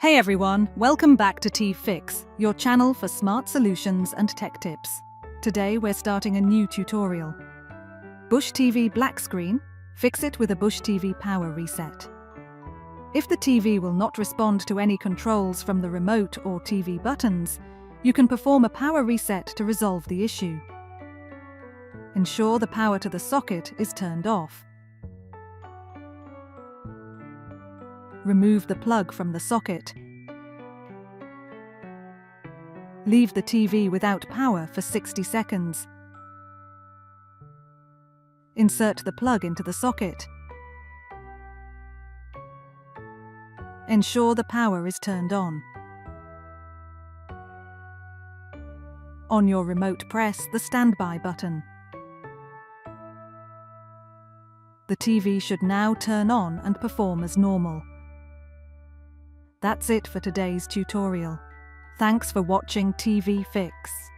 Hey everyone, welcome back to T-Fix, your channel for smart solutions and tech tips. Today we're starting a new tutorial. Bush TV black screen, fix it with a Bush TV power reset. If the TV will not respond to any controls from the remote or TV buttons, you can perform a power reset to resolve the issue. Ensure the power to the socket is turned off. Remove the plug from the socket. Leave the TV without power for 60 seconds. Insert the plug into the socket. Ensure the power is turned on. On your remote, press the standby button. The TV should now turn on and perform as normal. That's it for today's tutorial. Thanks for watching TV Fix.